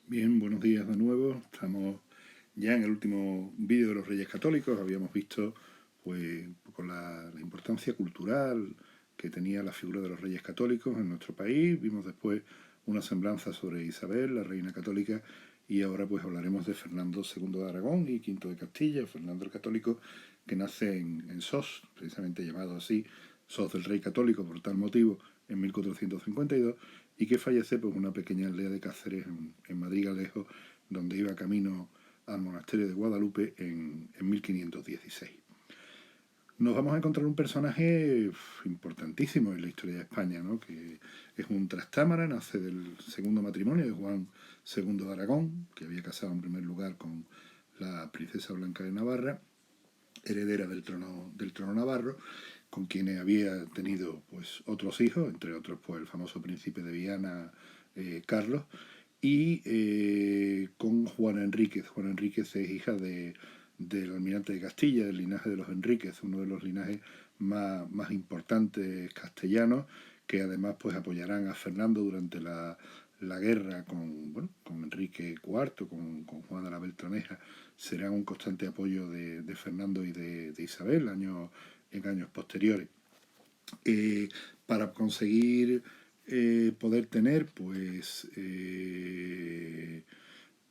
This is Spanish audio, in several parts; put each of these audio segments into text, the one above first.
Bien, buenos días de nuevo. Estamos ya en el último vídeo de los Reyes Católicos. Habíamos visto pues con la importancia cultural que tenía la figura de los Reyes Católicos en nuestro país. Vimos después una semblanza sobre Isabel, la reina católica, y ahora pues hablaremos de Fernando II de Aragón y V de Castilla, Fernando el Católico, que nace en Sos, precisamente llamado así, Sos del Rey Católico por tal motivo, en 1452, y que fallece pues, en una pequeña aldea de Cáceres, en Madrid Galejo, donde iba camino al monasterio de Guadalupe en 1516. Nos vamos a encontrar un personaje importantísimo en la historia de España, ¿no? Que es un trastámara, nace del segundo matrimonio de Juan II de Aragón, que había casado en primer lugar con la princesa Blanca de Navarra, heredera del trono navarro, con quienes había tenido pues otros hijos, entre otros pues el famoso príncipe de Viana, Carlos, y con Juana Enríquez. Juana Enríquez es hija del almirante de Castilla, del linaje de los Enríquez, uno de los linajes más importantes castellanos, que además pues apoyarán a Fernando durante la guerra con Enrique IV, con Juana la Beltraneja. Serán un constante apoyo de Fernando y de Isabel en años posteriores. Para conseguir poder tener pues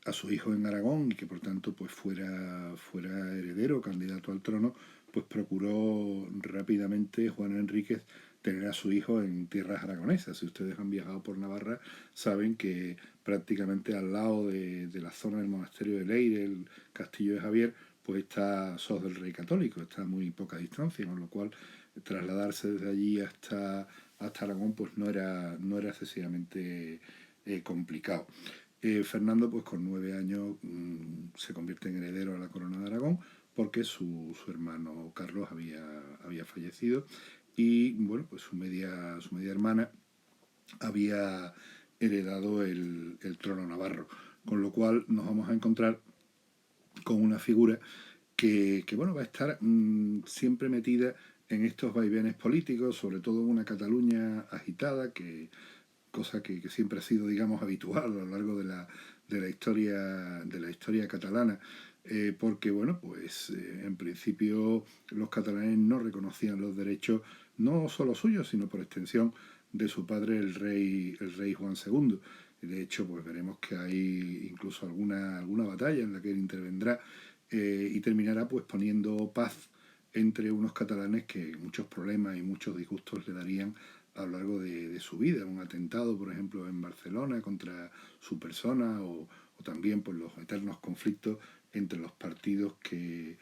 a su hijo en Aragón y que por tanto pues fuera heredero, candidato al trono, pues procuró rápidamente Juan Enríquez tener a su hijo en tierras aragonesas. Si ustedes han viajado por Navarra, saben que prácticamente al lado de la zona del monasterio de Leire, el castillo de Javier, pues está Sos del Rey Católico, está a muy poca distancia, con lo cual trasladarse desde allí hasta Aragón pues no era excesivamente complicado. Fernando, pues con 9 años, se convierte en heredero a la corona de Aragón porque su hermano Carlos había fallecido y bueno, pues su media hermana había heredado el trono navarro. Con lo cual nos vamos a encontrar con una figura que bueno, va a estar siempre metida en estos vaivenes políticos, sobre todo en una Cataluña agitada, cosa que siempre ha sido, digamos, habitual a lo largo de la historia catalana, porque, bueno, pues en principio los catalanes no reconocían los derechos, no solo suyos, sino por extensión de su padre, el rey Juan II. De hecho, pues veremos que hay incluso alguna batalla en la que él intervendrá y terminará pues poniendo paz entre unos catalanes que muchos problemas y muchos disgustos le darían a lo largo de su vida. Un atentado, por ejemplo, en Barcelona contra su persona o también por los eternos conflictos entre los partidos que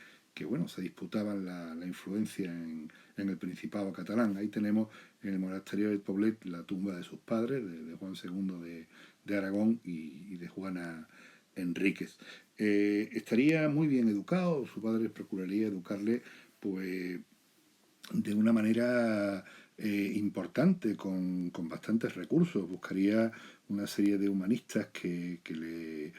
bueno, se disputaban la influencia en el Principado catalán. Ahí tenemos en el monasterio de Poblet la tumba de sus padres, de Juan II de Aragón y de Juana Enríquez. Estaría muy bien educado, su padre procuraría educarle pues de una manera importante, con bastantes recursos. Buscaría una serie de humanistas que le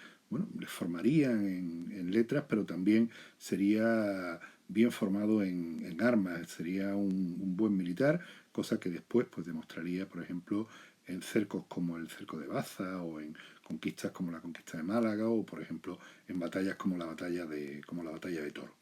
formarían en letras, pero también sería bien formado en armas, sería un buen militar, cosa que después pues, demostraría, por ejemplo, en cercos como el cerco de Baza o en conquistas como la conquista de Málaga o, por ejemplo, en batallas como la batalla de Toro.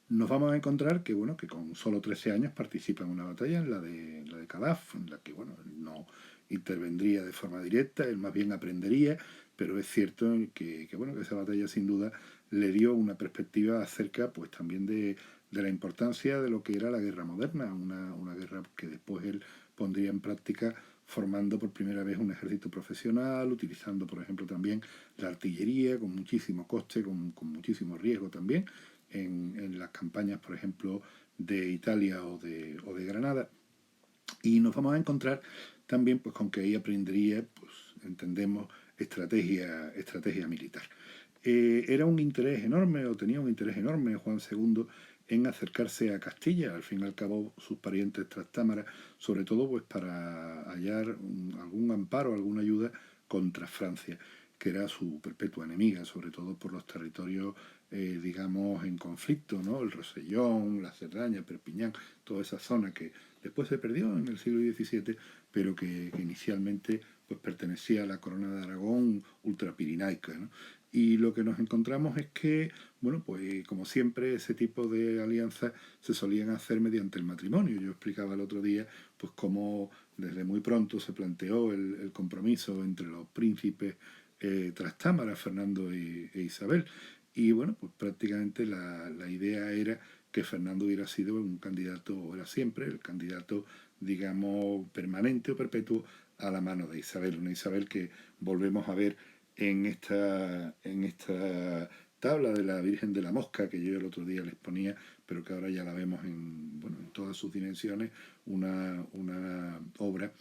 Nos vamos a encontrar que, bueno, que con solo 13 años participa en una batalla, en la de Calaf, en la que, bueno, él no intervendría de forma directa, él más bien aprendería, pero es cierto que esa batalla sin duda le dio una perspectiva acerca, pues también de la importancia de lo que era la guerra moderna, una guerra que después él pondría en práctica formando por primera vez un ejército profesional, utilizando, por ejemplo, también la artillería, con muchísimo coste, con muchísimo riesgo también, en las campañas, por ejemplo, de Italia o de Granada. Y nos vamos a encontrar también pues, con que ahí aprendería, pues, entendemos, estrategia militar. Era un interés enorme, o tenía un interés enorme Juan II en acercarse a Castilla, al fin y al cabo sus parientes trastámaras, sobre todo pues para hallar algún amparo, alguna ayuda contra Francia, que era su perpetua enemiga, sobre todo por los territorios, digamos, en conflicto, ¿no? El Rosellón, la Cerdaña, Perpiñán, toda esa zona que después se perdió en el siglo XVII, pero que inicialmente pues, pertenecía a la corona de Aragón, ultrapirinaica, ¿no? Y lo que nos encontramos es que, bueno, pues como siempre, ese tipo de alianzas se solían hacer mediante el matrimonio. Yo explicaba el otro día, pues cómo desde muy pronto se planteó el compromiso entre los príncipes Trastámara, Fernando e Isabel. Y bueno, pues prácticamente la idea era que Fernando hubiera sido un candidato, era siempre el candidato, digamos, permanente o perpetuo a la mano de Isabel. Una Isabel que volvemos a ver en esta tabla de la Virgen de la Mosca, que yo el otro día les ponía, pero que ahora ya la vemos en, bueno, en todas sus dimensiones, una obra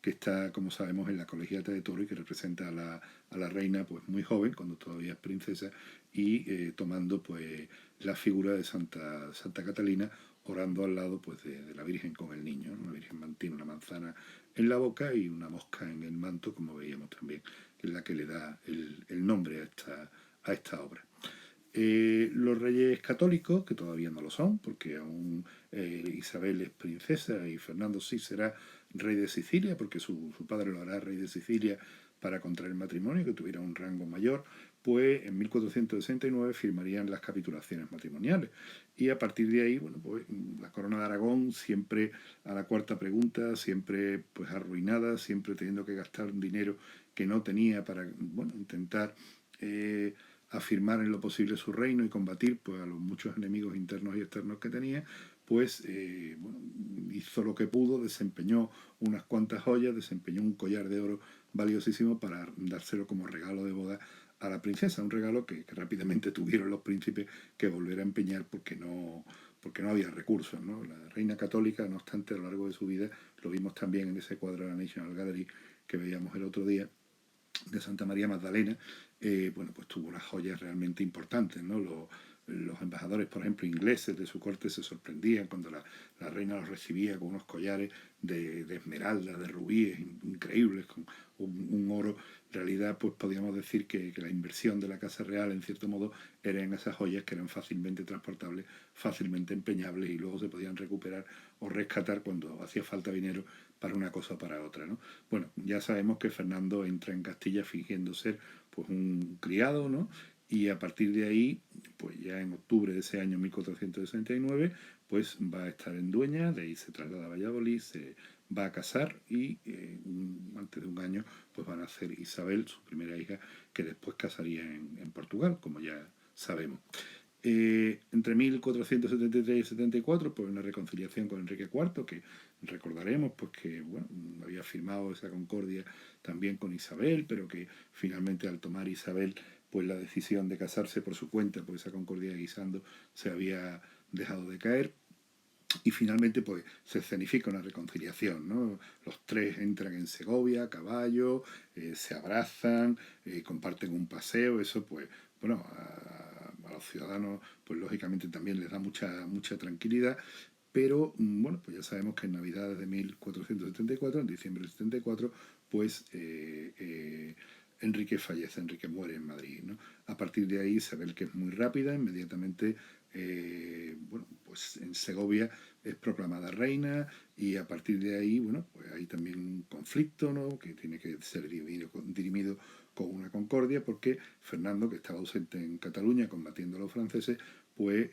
que está, como sabemos, en la Colegiata de Toro y que representa a la reina pues muy joven, cuando todavía es princesa, y tomando pues la figura de Santa Catalina, orando al lado pues de la Virgen con el niño, ¿no? La Virgen mantiene una manzana en la boca y una mosca en el manto, como veíamos también, que es la que le da el nombre a esta obra. Los reyes católicos, que todavía no lo son, porque aún Isabel es princesa y Fernando sí será rey de Sicilia, porque su padre lo hará rey de Sicilia para contraer matrimonio, que tuviera un rango mayor, pues en 1469 firmarían las capitulaciones matrimoniales. Y a partir de ahí, bueno, pues la corona de Aragón siempre a la cuarta pregunta, siempre pues arruinada, siempre teniendo que gastar dinero que no tenía para, bueno, intentar afirmar en lo posible su reino y combatir pues a los muchos enemigos internos y externos que tenía, pues bueno, hizo lo que pudo, desempeñó unas cuantas joyas, desempeñó un collar de oro valiosísimo para dárselo como regalo de boda a la princesa, un regalo que rápidamente tuvieron los príncipes que volver a empeñar porque no había recursos, ¿no? La reina católica, no obstante, a lo largo de su vida, lo vimos también en ese cuadro de la National Gallery que veíamos el otro día, de Santa María Magdalena, bueno, pues tuvo unas joyas realmente importantes, ¿no? Los embajadores, por ejemplo, ingleses de su corte se sorprendían cuando la reina los recibía con unos collares de esmeralda, de rubíes increíbles, con un oro. En realidad, pues podríamos decir que la inversión de la Casa Real, en cierto modo, era en esas joyas que eran fácilmente transportables, fácilmente empeñables y luego se podían recuperar o rescatar cuando hacía falta dinero para una cosa o para otra, ¿no? Bueno, ya sabemos que Fernando entra en Castilla fingiendo ser pues un criado, ¿no? Y a partir de ahí, pues ya en octubre de ese año 1469, pues va a estar en Dueña, de ahí se traslada a Valladolid, se va a casar y antes de un año pues van a nacer Isabel, su primera hija, que después casaría en Portugal, como ya sabemos. Entre 1473 y 74, pues una reconciliación con Enrique IV, que recordaremos pues que bueno, había firmado esa concordia también con Isabel, pero que finalmente al tomar Isabel pues la decisión de casarse por su cuenta, pues esa concordia de Guisando se había dejado de caer. Y finalmente pues se escenifica una reconciliación, ¿no? Los tres entran en Segovia a caballo, se abrazan, comparten un paseo, eso pues, bueno, a los ciudadanos pues lógicamente también les da mucha tranquilidad, pero bueno, pues ya sabemos que en Navidades de 1474, en diciembre del 74, pues Enrique fallece, Enrique muere en Madrid, ¿no? A partir de ahí se ve que es muy rápida, inmediatamente, bueno, pues en Segovia es proclamada reina y a partir de ahí, bueno, pues hay también un conflicto, ¿no? Que tiene que ser dirimido con una concordia porque Fernando, que estaba ausente en Cataluña combatiendo a los franceses, pues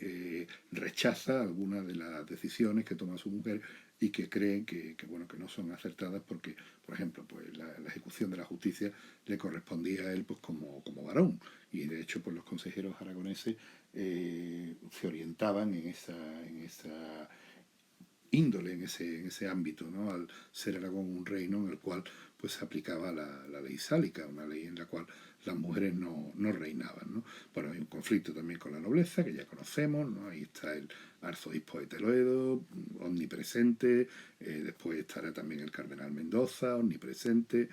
rechaza algunas de las decisiones que toma su mujer y que creen bueno, que no son acertadas porque, por ejemplo, pues la ejecución de la justicia le correspondía a él pues como varón y de hecho pues los consejeros aragoneses se orientaban en esa índole, en ese ámbito, ¿no? Al ser Aragón un reino en el cual pues se aplicaba la ley sálica, una ley en la cual las mujeres no reinaban, ¿no? Bueno, hay un conflicto también con la nobleza, que ya conocemos, ¿no? Ahí está el arzobispo de Toledo, omnipresente, después estará también el cardenal Mendoza, omnipresente,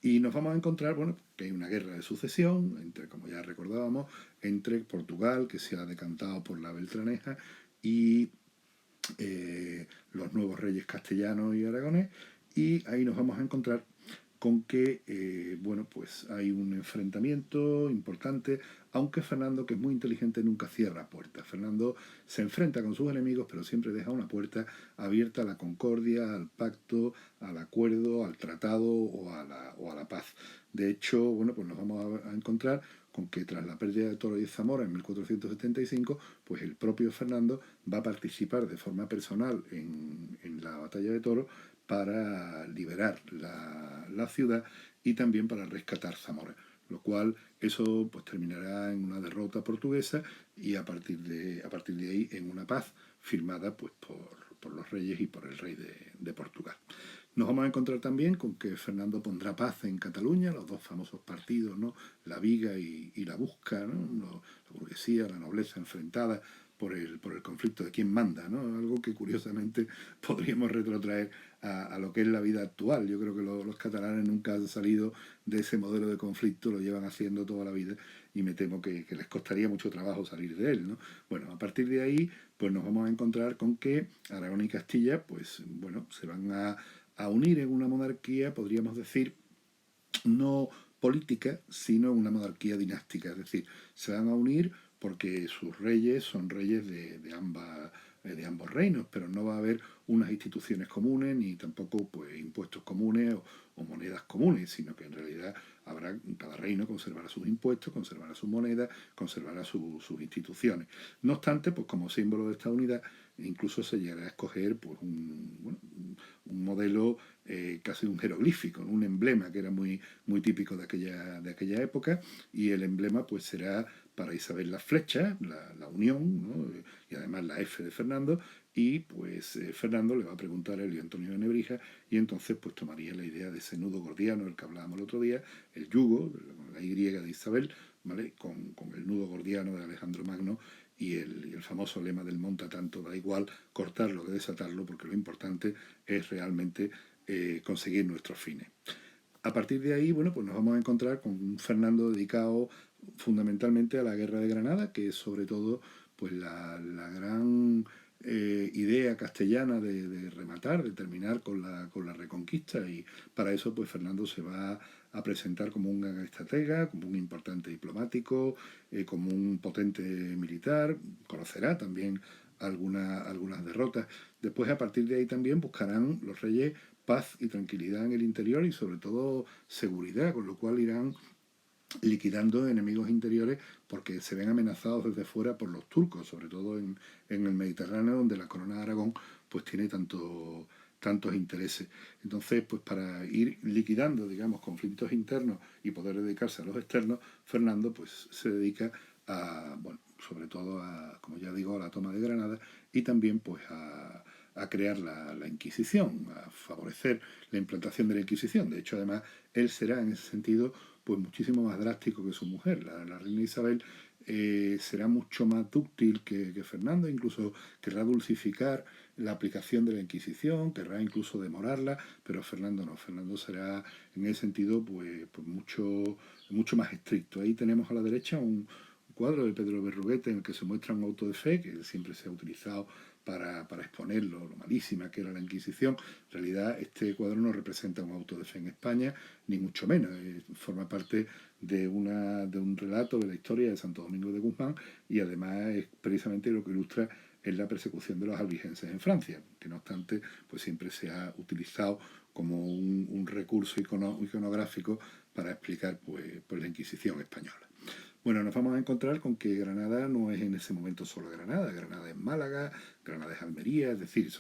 y nos vamos a encontrar, bueno, que hay una guerra de sucesión, entre, como ya recordábamos, entre Portugal, que se ha decantado por la Beltraneja, y los nuevos reyes castellanos y aragonés, y ahí nos vamos a encontrar con que, bueno, pues hay un enfrentamiento importante, aunque Fernando, que es muy inteligente, nunca cierra puertas. Fernando se enfrenta con sus enemigos, pero siempre deja una puerta abierta a la concordia, al pacto, al acuerdo, al tratado o a la paz. De hecho, bueno, pues nos vamos a encontrar con que tras la pérdida de Toro y Zamora en 1475, pues el propio Fernando va a participar de forma personal en la batalla de Toro para liberar la ciudad y también para rescatar Zamora, lo cual eso pues terminará en una derrota portuguesa y a partir de ahí en una paz firmada pues por los reyes y por el rey de Portugal. Nos vamos a encontrar también con que Fernando pondrá paz en Cataluña, los dos famosos partidos, ¿no? La Viga y la Busca, ¿no? La burguesía, la nobleza enfrentada por el conflicto de quién manda, ¿no? Algo que curiosamente podríamos retrotraer a lo que es la vida actual. Yo creo que los catalanes nunca han salido de ese modelo de conflicto, lo llevan haciendo toda la vida y me temo que les costaría mucho trabajo salir de él, ¿no? Bueno, a partir de ahí, pues nos vamos a encontrar con que Aragón y Castilla, pues bueno, se van a unir en una monarquía, podríamos decir, no política, sino en una monarquía dinástica. Es decir, se van a unir porque sus reyes son reyes de ambos reinos, pero no va a haber unas instituciones comunes ni tampoco pues, impuestos comunes o monedas comunes, sino que en realidad habrá, cada reino conservará sus impuestos, conservará sus monedas, conservará sus instituciones. No obstante, pues como símbolo de esta unidad, incluso se llegará a escoger pues, un modelo casi un jeroglífico, un emblema que era muy típico de aquella época, y el emblema pues será para Isabel la flecha, la unión, ¿no? Y además la F de Fernando, y pues Fernando le va a preguntar a Elio Antonio de Nebrija, y entonces pues tomaría la idea de ese nudo gordiano del que hablábamos el otro día, el yugo, la Y de Isabel, ¿vale? Con el nudo gordiano de Alejandro Magno, y el famoso lema del monta tanto, da igual cortarlo que desatarlo, porque lo importante es realmente conseguir nuestros fines. A partir de ahí, bueno, pues nos vamos a encontrar con un Fernando dedicado fundamentalmente a la Guerra de Granada, que es sobre todo pues la gran idea castellana de rematar, de terminar con la reconquista, y para eso pues Fernando se va a presentar como un gran estratega, como un importante diplomático, como un potente militar, conocerá también algunas derrotas. Después, a partir de ahí también buscarán los reyes paz y tranquilidad en el interior y sobre todo seguridad, con lo cual irán liquidando enemigos interiores porque se ven amenazados desde fuera por los turcos, sobre todo en el Mediterráneo, donde la corona de Aragón pues tiene tantos intereses. Entonces, pues para ir liquidando, digamos, conflictos internos y poder dedicarse a los externos, Fernando pues se dedica a, bueno, sobre todo a, como ya digo, a la toma de Granada y también pues a crear la Inquisición, a favorecer la implantación de la Inquisición. De hecho, además, él será en ese sentido pues muchísimo más drástico que su mujer. La reina Isabel será mucho más dúctil que Fernando, incluso querrá dulcificar la aplicación de la Inquisición, querrá incluso demorarla, pero Fernando no. Fernando será en ese sentido pues mucho más estricto. Ahí tenemos a la derecha un cuadro de Pedro Berruguete en el que se muestra un auto de fe que siempre se ha utilizado para exponer lo malísima que era la Inquisición. En realidad este cuadro no representa un auto de fe en España, ni mucho menos. Forma parte de un relato de la historia de Santo Domingo de Guzmán y además es precisamente lo que ilustra es la persecución de los albigenses en Francia, que no obstante pues siempre se ha utilizado como un recurso iconográfico para explicar pues la Inquisición española. Bueno, nos vamos a encontrar con que Granada no es en ese momento solo Granada, Granada es Málaga, Granada es Almería, es decir,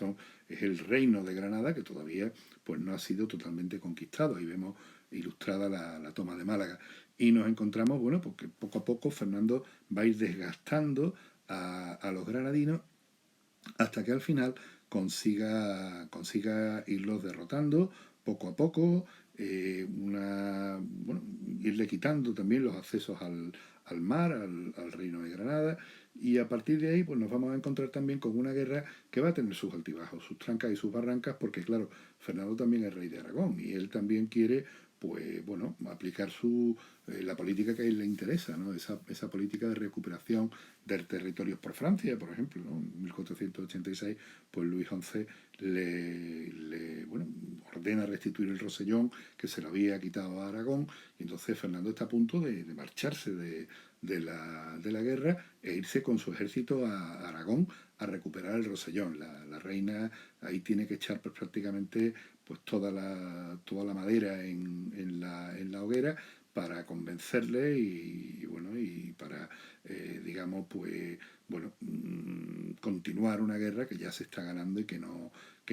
es el reino de Granada que todavía pues, no ha sido totalmente conquistado. Ahí vemos ilustrada la toma de Málaga. Y nos encontramos, bueno, porque poco a poco Fernando va a ir desgastando a los granadinos hasta que al final consiga irlos derrotando poco a poco, bueno, irle quitando también los accesos al mar, al reino de Granada, y a partir de ahí pues nos vamos a encontrar también con una guerra que va a tener sus altibajos, sus trancas y sus barrancas, porque claro, Fernando también es rey de Aragón y él también quiere pues bueno, aplicar la política que a él le interesa, ¿no? Esa política de recuperación de territorios por Francia, por ejemplo, ¿no? En 1486, pues Luis XI bueno, ordena restituir el Rosellón que se lo había quitado a Aragón, y entonces Fernando está a punto de marcharse de la guerra e irse con su ejército a Aragón a recuperar el Rosellón. La reina ahí tiene que echar pues, prácticamente pues toda la madera en la hoguera para convencerle y bueno, y para, digamos, pues, bueno, continuar una guerra que ya se está ganando y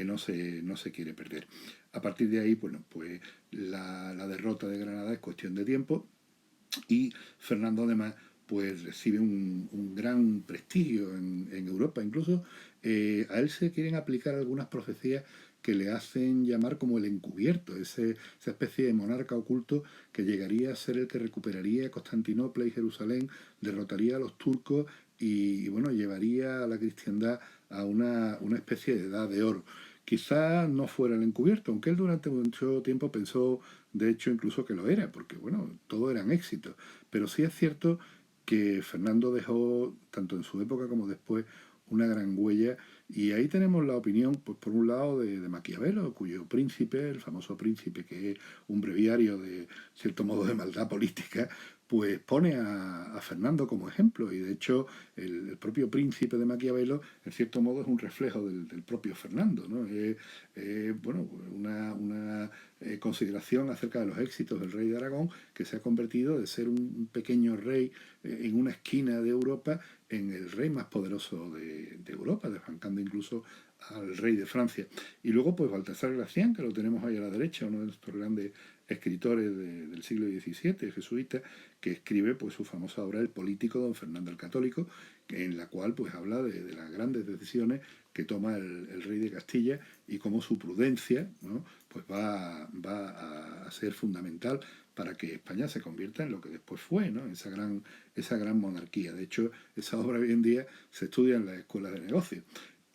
no se quiere perder. A partir de ahí, bueno, pues la derrota de Granada es cuestión de tiempo y Fernando además pues recibe un gran prestigio en Europa. Incluso a él se quieren aplicar algunas profecías que le hacen llamar como el encubierto, esa especie de monarca oculto que llegaría a ser el que recuperaría Constantinopla y Jerusalén, derrotaría a los turcos y bueno, llevaría a la cristiandad a una especie de edad de oro. Quizá no fuera el encubierto, aunque él durante mucho tiempo pensó, de hecho, incluso que lo era, porque bueno, todo eran éxitos. Pero sí es cierto que Fernando dejó, tanto en su época como después, una gran huella. Y ahí tenemos la opinión, pues por un lado, de Maquiavelo, cuyo príncipe, el famoso príncipe, que es un breviario de cierto modo de maldad política, pues pone a Fernando como ejemplo. Y de hecho, el propio príncipe de Maquiavelo, en cierto modo, es un reflejo del propio Fernando, ¿no? Bueno, una consideración acerca de los éxitos del rey de Aragón, que se ha convertido de ser un pequeño rey en una esquina de Europa en el rey más poderoso de Europa, desbancando incluso al rey de Francia. Y luego, pues Baltasar Gracián, que lo tenemos ahí a la derecha, uno de nuestros grandes escritores del siglo XVII, jesuita, que escribe pues su famosa obra El político don Fernando el Católico, en la cual pues habla de las grandes decisiones que toma el rey de Castilla y cómo su prudencia, ¿no? Pues va a ser fundamental para que España se convierta en lo que después fue, ¿no? Esa gran monarquía. De hecho, esa obra hoy en día se estudia en las escuelas de negocios.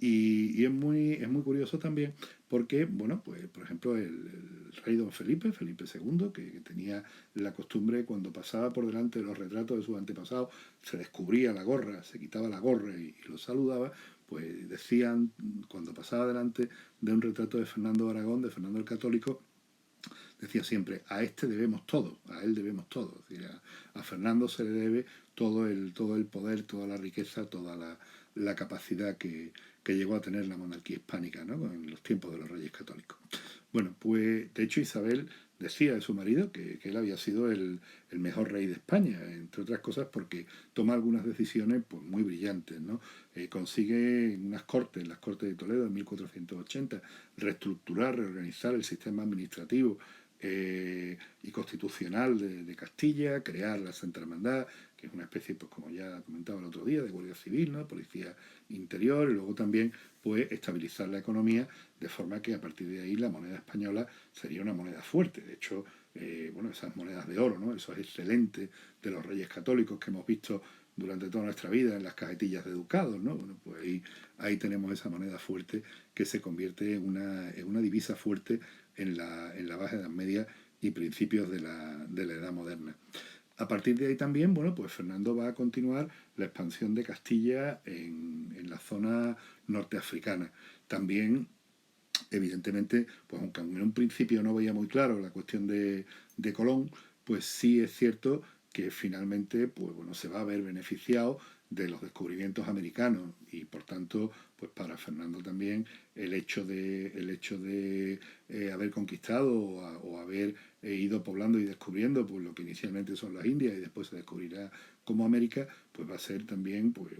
Y es muy curioso también porque, bueno, pues por ejemplo el rey don Felipe, Felipe II, que tenía la costumbre cuando pasaba por delante de los retratos de sus antepasados, se descubría la gorra, se quitaba la gorra y los saludaba, pues decían cuando pasaba delante de un retrato de Fernando Aragón, de Fernando el Católico, decía siempre, a este debemos todo, a él debemos todo. Es decir, a Fernando se le debe todo el poder, toda la riqueza, toda la capacidad que llegó a tener la monarquía hispánica, ¿no? En los tiempos de los reyes católicos. Bueno, pues de hecho Isabel decía de su marido que él había sido el mejor rey de España, entre otras cosas porque toma algunas decisiones pues, muy brillantes, ¿no? Consigue en unas cortes, en las Cortes de Toledo en 1480, reestructurar, reorganizar el sistema administrativo y constitucional de Castilla, crear la Santa Hermandad, que es una especie, pues como ya comentaba el otro día, de Guardia Civil, ¿no? Policía Interior, y luego también pues estabilizar la economía de forma que a partir de ahí la moneda española sería una moneda fuerte. De hecho, bueno, esas monedas de oro, ¿no? Eso es excelente de los reyes católicos que hemos visto durante toda nuestra vida en las cajetillas de ducados, ¿no? Bueno, pues ahí tenemos esa moneda fuerte que se convierte en una divisa fuerte en la Baja Edad Media y principios de la Edad Moderna. A partir de ahí también, bueno, pues Fernando va a continuar la expansión de Castilla en la zona norteafricana. También, evidentemente, pues aunque en un principio no veía muy claro la cuestión de Colón, pues sí es cierto que finalmente pues bueno, se va a ver beneficiado de los descubrimientos americanos y por tanto pues para Fernando también el hecho de haber conquistado o haber ido poblando y descubriendo pues lo que inicialmente son las Indias y después se descubrirá como América, pues va a ser también pues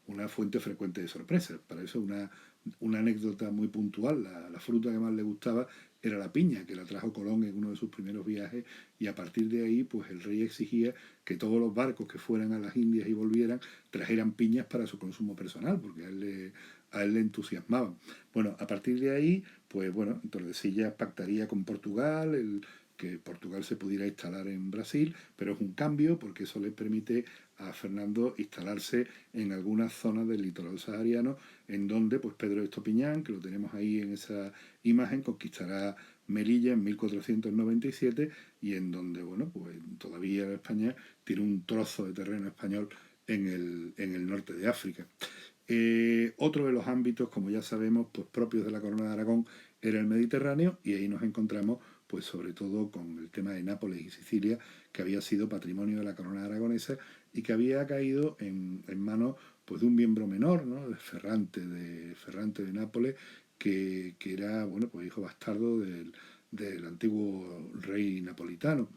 una fuente frecuente de sorpresas. Para eso una anécdota muy puntual, la fruta que más le gustaba era la piña, que la trajo Colón en uno de sus primeros viajes y a partir de ahí pues el rey exigía que todos los barcos que fueran a las Indias y volvieran trajeran piñas para su consumo personal, porque a él le entusiasmaban. Bueno, a partir de ahí, pues bueno, Tordesillas pactaría con Portugal, que Portugal se pudiera instalar en Brasil, pero es un cambio porque eso le permite a Fernando instalarse en algunas zonas del litoral sahariano, en donde pues Pedro de Estopiñán, que lo tenemos ahí en esa imagen, conquistará Melilla en 1497 y en donde, bueno, pues todavía España tiene un trozo de terreno español en el norte de África. Otro de los ámbitos, como ya sabemos, pues propios de la Corona de Aragón era el Mediterráneo y ahí nos encontramos pues sobre todo con el tema de Nápoles y Sicilia, que había sido patrimonio de la corona aragonesa y que había caído en manos pues, de un miembro menor, ¿no? de Ferrante de Nápoles, que era bueno, pues hijo bastardo del antiguo rey napolitano.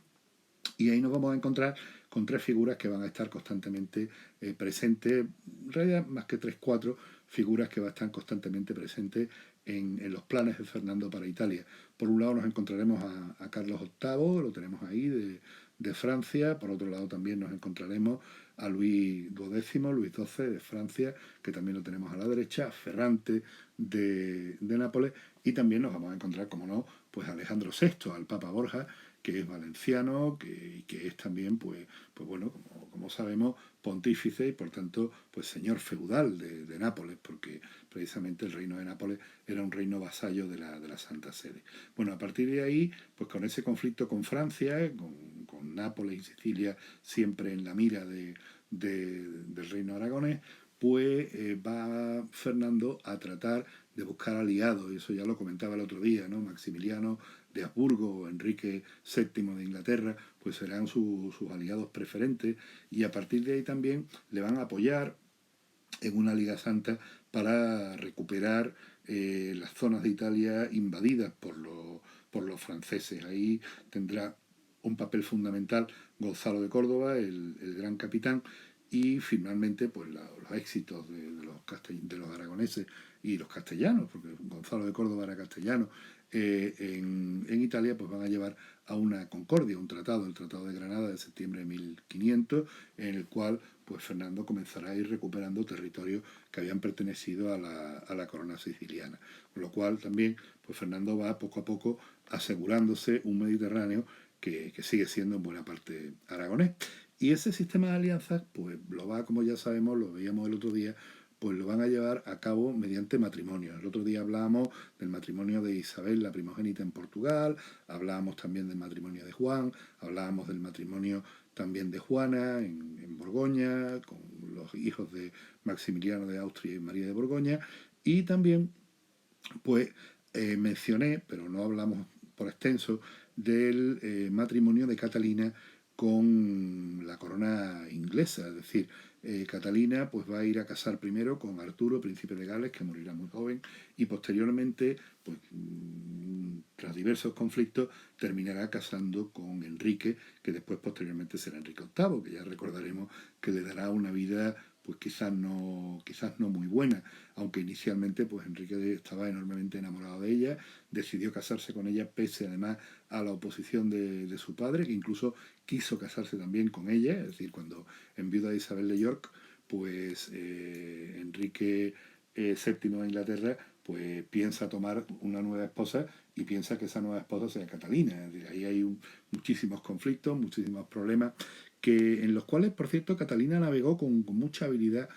Y ahí nos vamos a encontrar con tres figuras que van a estar constantemente presentes, en realidad más que tres, cuatro figuras que van a estar constantemente presentes en los planes de Fernando para Italia. Por un lado nos encontraremos a Carlos VIII, lo tenemos ahí, de Francia. Por otro lado también nos encontraremos a Luis XII, Luis XII de Francia, que también lo tenemos a la derecha, Ferrante de Nápoles, y también nos vamos a encontrar, como no, pues a Alejandro VI, al Papa Borja, que es valenciano, que es también, pues bueno, como sabemos, pontífice y por tanto, pues señor feudal de Nápoles, porque precisamente el reino de Nápoles era un reino vasallo de la Santa Sede. Bueno, a partir de ahí, pues con ese conflicto con Francia, con Nápoles y Sicilia siempre en la mira del reino aragonés, pues va Fernando a tratar de buscar aliados, y eso ya lo comentaba el otro día, ¿no? Maximiliano de Habsburgo o Enrique VII de Inglaterra, pues serán sus aliados preferentes, y a partir de ahí también le van a apoyar en una Liga Santa para recuperar las zonas de Italia invadidas por los franceses. Ahí tendrá un papel fundamental Gonzalo de Córdoba, el gran capitán, y finalmente pues los éxitos de los aragoneses y los castellanos, porque Gonzalo de Córdoba era castellano, en Italia, pues van a llevar a una concordia, un tratado, el Tratado de Granada de septiembre de 1500, en el cual pues Fernando comenzará a ir recuperando territorios que habían pertenecido a la corona siciliana. Con lo cual también pues Fernando va poco a poco asegurándose un Mediterráneo que sigue siendo en buena parte aragonés. Y ese sistema de alianzas, pues lo va, como ya sabemos, lo veíamos el otro día, pues lo van a llevar a cabo mediante matrimonio. El otro día hablábamos del matrimonio de Isabel, la primogénita en Portugal, hablábamos también del matrimonio de Juan, hablábamos del matrimonio también de Juana en Borgoña, con los hijos de Maximiliano de Austria y María de Borgoña, y también pues mencioné, pero no hablamos por extenso, del matrimonio de Catalina con la corona inglesa, es decir, Catalina pues va a ir a casar primero con Arturo, príncipe de Gales, que morirá muy joven, y posteriormente, pues tras diversos conflictos, terminará casando con Enrique, que después posteriormente será Enrique VIII, que ya recordaremos que le dará una vida pues quizás no muy buena, aunque inicialmente pues Enrique estaba enormemente enamorado de ella, decidió casarse con ella pese además a la oposición de su padre, que incluso quiso casarse también con ella, es decir, cuando enviuda a Isabel de York, pues Enrique VII de Inglaterra pues piensa tomar una nueva esposa y piensa que esa nueva esposa sea Catalina. Es decir, ahí hay muchísimos conflictos, muchísimos problemas, en los cuales, por cierto, Catalina navegó con mucha habilidad,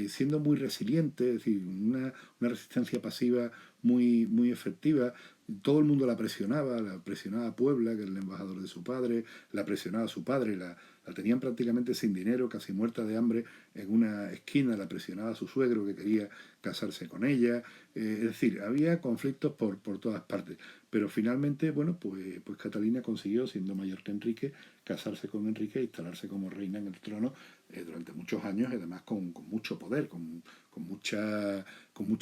siendo muy resiliente, es decir, una resistencia pasiva muy efectiva. Todo el mundo la presionaba a Puebla, que era el embajador de su padre, la presionaba a su padre, la tenían prácticamente sin dinero, casi muerta de hambre en una esquina, la presionaba a su suegro que quería casarse con ella. Es decir, había conflictos por todas partes. Pero finalmente, bueno, pues Catalina consiguió, siendo mayor que Enrique, casarse con Enrique e instalarse como reina en el trono durante muchos años, y además con mucho poder, con mucha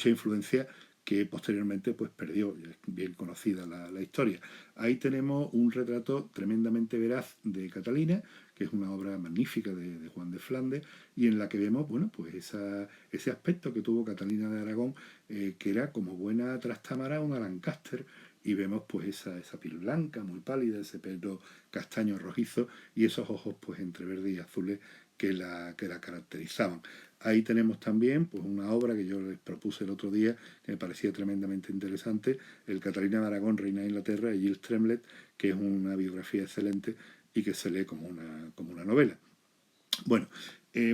influencia, que posteriormente pues perdió, es bien conocida la historia. Ahí tenemos un retrato tremendamente veraz de Catalina, que es una obra magnífica de Juan de Flandes, y en la que vemos, bueno, pues ese aspecto que tuvo Catalina de Aragón, que era como buena trastámara una Lancaster, y vemos pues esa piel blanca, muy pálida, ese pelo castaño rojizo, y esos ojos pues entre verdes y azules que la caracterizaban. Ahí tenemos también pues una obra que yo les propuse el otro día, que me parecía tremendamente interesante, el Catalina de Aragón, reina de Inglaterra, de Gilles Tremlett, que es una biografía excelente y que se lee como una novela. Bueno,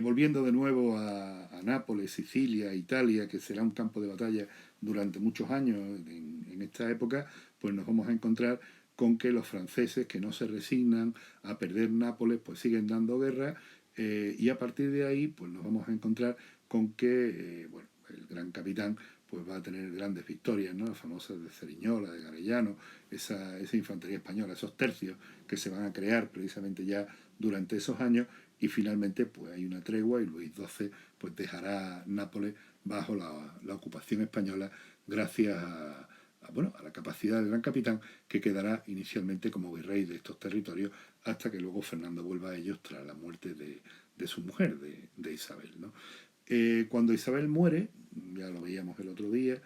volviendo de nuevo a Nápoles, Sicilia, Italia, que será un campo de batalla durante muchos años en esta época, pues nos vamos a encontrar con que los franceses, que no se resignan a perder Nápoles, pues siguen dando guerra, y a partir de ahí pues nos vamos a encontrar con que bueno, el gran capitán pues va a tener grandes victorias, ¿no? Las famosas de Ceriñola, de Garellano, esa infantería española, esos tercios que se van a crear precisamente ya durante esos años, y finalmente pues hay una tregua y Luis XII pues dejará Nápoles bajo la ocupación española gracias bueno, a la capacidad del gran capitán, que quedará inicialmente como virrey de estos territorios hasta que luego Fernando vuelva a ellos tras la muerte de su mujer, de Isabel, ¿no? Cuando Isabel muere, ya lo veíamos el otro día,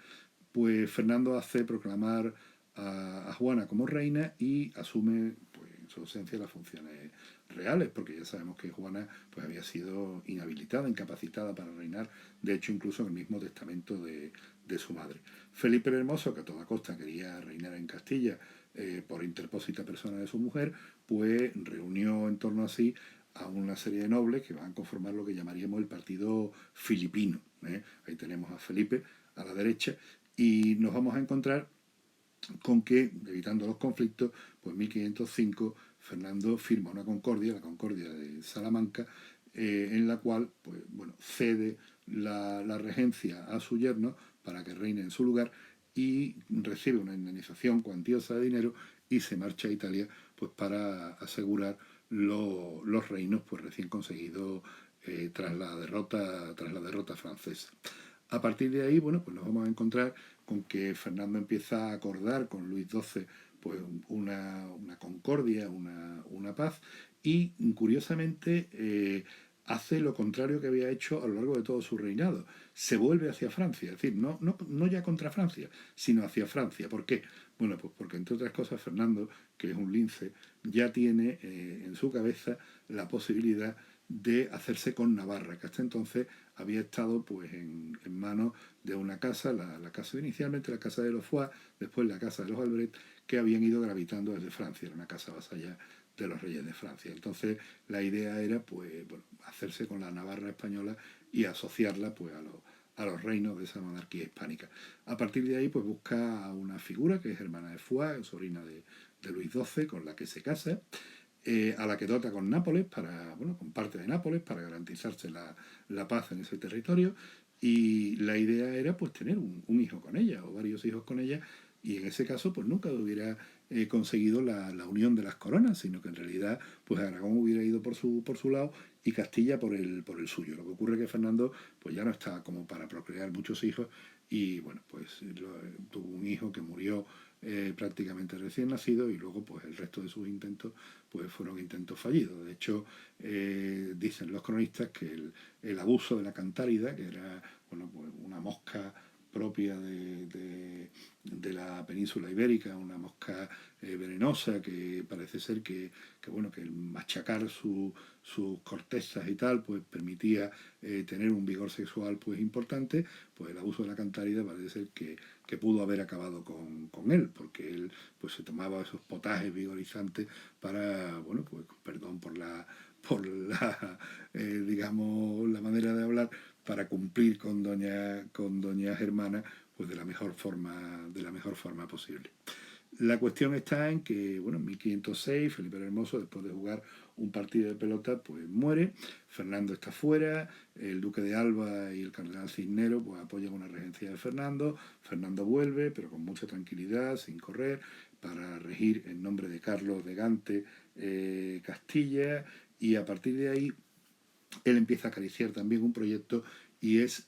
pues Fernando hace proclamar a Juana como reina y asume, pues, en su ausencia, las funciones reales, porque ya sabemos que Juana, pues, había sido inhabilitada, incapacitada para reinar, de hecho incluso en el mismo testamento de su madre. Felipe el Hermoso, que a toda costa quería reinar en Castilla por interpósita persona de su mujer, pues reunió en torno a sí a una serie de nobles que van a conformar lo que llamaríamos el partido filipino. Ahí tenemos a Felipe a la derecha y nos vamos a encontrar con que, evitando los conflictos, pues en 1505 Fernando firma una concordia, la Concordia de Salamanca, en la cual, pues, bueno, cede la regencia a su yerno para que reine en su lugar y recibe una indemnización cuantiosa de dinero y se marcha a Italia, pues, para asegurar los reinos, pues, recién conseguidos tras la derrota francesa. A partir de ahí, bueno, pues nos vamos a encontrar con que Fernando empieza a acordar con Luis XII, pues, una concordia, una paz, y curiosamente hace lo contrario que había hecho a lo largo de todo su reinado. Se vuelve hacia Francia, es decir, no ya contra Francia, sino hacia Francia. ¿Por qué? Bueno, pues porque entre otras cosas Fernando, que es un lince, ya tiene en su cabeza la posibilidad de hacerse con Navarra, que hasta entonces había estado, pues, en manos de una casa, la casa inicialmente la casa de los Foix, después la casa de los Albret, que habían ido gravitando desde Francia, era una casa vasalla de los reyes de Francia. Entonces la idea era, pues, bueno, hacerse con la Navarra española y asociarla, pues, a los reinos de esa monarquía hispánica. A partir de ahí, pues, busca una figura que es hermana de Foix, sobrina de Luis XII, con la que se casa, a la que dota con Nápoles, bueno, con parte de Nápoles, para garantizarse la paz en ese territorio. Y la idea era, pues, tener un hijo con ella, o varios hijos con ella, y en ese caso, pues, nunca hubiera conseguido la unión de las coronas, sino que en realidad, pues, Aragón hubiera ido por su lado y Castilla por el suyo. Lo que ocurre es que Fernando, pues, ya no estaba como para procrear muchos hijos, y bueno, pues tuvo un hijo que murió prácticamente recién nacido, y luego, pues, el resto de sus intentos, pues, fueron intentos fallidos. De hecho, dicen los cronistas que el abuso de la cantárida, que era, bueno, pues, una mosca propia de la península ibérica, una mosca venenosa, que parece ser bueno, que el machacar sus cortezas y tal, pues, permitía tener un vigor sexual, pues, importante. Pues el abuso de la cantárida parece ser que pudo haber acabado con él, porque él, pues, se tomaba esos potajes vigorizantes para, bueno, pues, perdón digamos, la manera de hablar, para cumplir con doña Germana, pues, de la mejor forma posible. La cuestión está en que, bueno, en 1506 Felipe el Hermoso, después de jugar un partido de pelota, pues, muere. Fernando está fuera, el duque de Alba y el cardenal Cisneros, pues, apoyan una regencia de Fernando. Fernando vuelve, pero con mucha tranquilidad, sin correr, para regir en nombre de Carlos de Gante Castilla, y a partir de ahí él empieza a acariciar también un proyecto, y es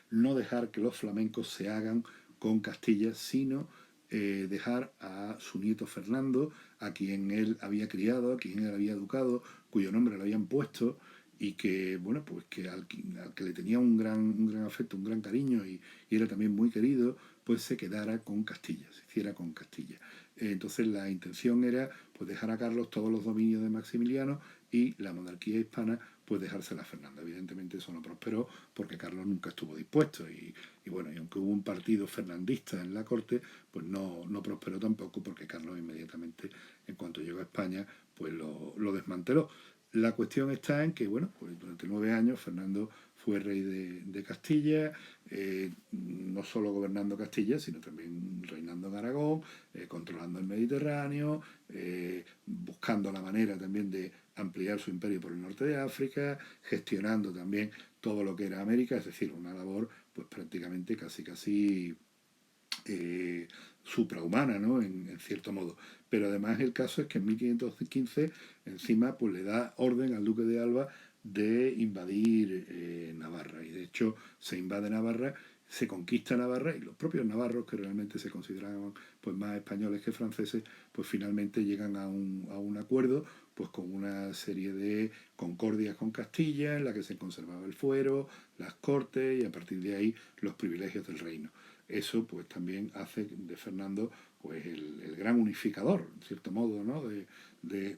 no dejar que los flamencos se hagan con Castilla, sino dejar a su nieto Fernando, a quien él había criado, a quien él había educado, cuyo nombre le habían puesto, y que, bueno, pues, que al que le tenía un gran afecto, un gran cariño, y era también muy querido, pues se quedara con Castilla, se hiciera con Castilla. Entonces la intención era, pues, dejar a Carlos todos los dominios de Maximiliano, y la monarquía hispana, pues, dejársela a Fernando. Evidentemente eso no prosperó, porque Carlos nunca estuvo dispuesto, y bueno, y aunque hubo un partido fernandista en la corte, pues no prosperó tampoco, porque Carlos inmediatamente, en cuanto llegó a España, pues lo desmanteló. La cuestión está en que, bueno, pues durante 9 años Fernando fue rey de Castilla, no solo gobernando Castilla, sino también reinando en Aragón, controlando el Mediterráneo, buscando la manera también de ampliar su imperio por el norte de África, gestionando también todo lo que era América, es decir, una labor, pues, prácticamente casi suprahumana, ¿no? En cierto modo. Pero además el caso es que en 1515 encima, pues, le da orden al duque de Alba de invadir Navarra, y de hecho se invade Navarra, se conquista Navarra y los propios navarros, que realmente se consideraban pues más españoles que franceses, pues finalmente llegan a un acuerdo pues con una serie de concordias con Castilla, en la que se conservaba el fuero, las cortes y a partir de ahí los privilegios del reino. Eso pues también hace de Fernando pues el gran unificador, en cierto modo, ¿no? de,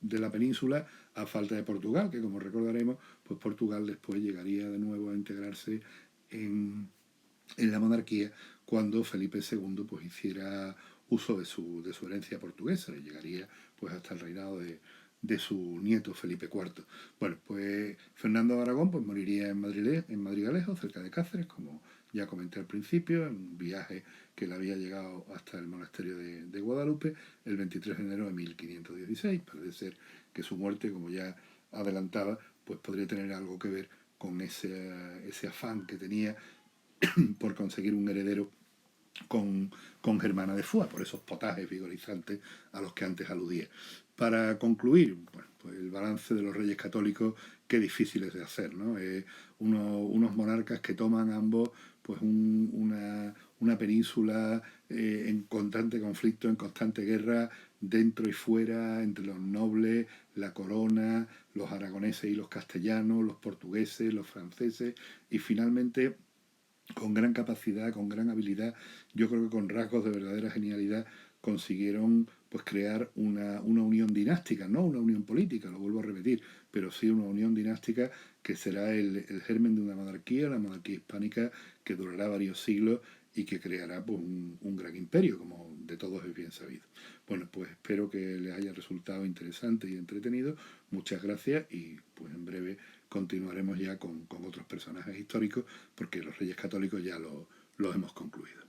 de la península, a falta de Portugal, que como recordaremos, pues Portugal después llegaría de nuevo a integrarse en, en la monarquía cuando Felipe II pues hiciera uso de su herencia portuguesa, y llegaría pues hasta el reinado de su nieto Felipe IV. Bueno, pues Fernando de Aragón pues moriría en Madrigalejo, cerca de Cáceres, como ya comenté al principio, en un viaje que le había llegado hasta el monasterio de Guadalupe el 23 de enero de 1516. Parece ser que su muerte, como ya adelantaba, pues podría tener algo que ver con ese afán que tenía por conseguir un heredero con Germana de Foix, por esos potajes vigorizantes a los que antes aludía. Para concluir, bueno, pues el balance de los reyes católicos, qué difícil es de hacer, ¿no? Unos monarcas que toman ambos pues una península en constante conflicto, en constante guerra, dentro y fuera, entre los nobles, la corona, los aragoneses y los castellanos, los portugueses, los franceses, y finalmente con gran capacidad, con gran habilidad, yo creo que con rasgos de verdadera genialidad consiguieron pues crear una unión dinástica, no una unión política, lo vuelvo a repetir, pero sí una unión dinástica que será el germen de una monarquía, la monarquía hispánica, que durará varios siglos y que creará pues, un gran imperio, como de todos es bien sabido. Bueno, pues espero que les haya resultado interesante y entretenido. Muchas gracias y pues en breve continuaremos ya con otros personajes históricos porque los reyes católicos ya los hemos concluido.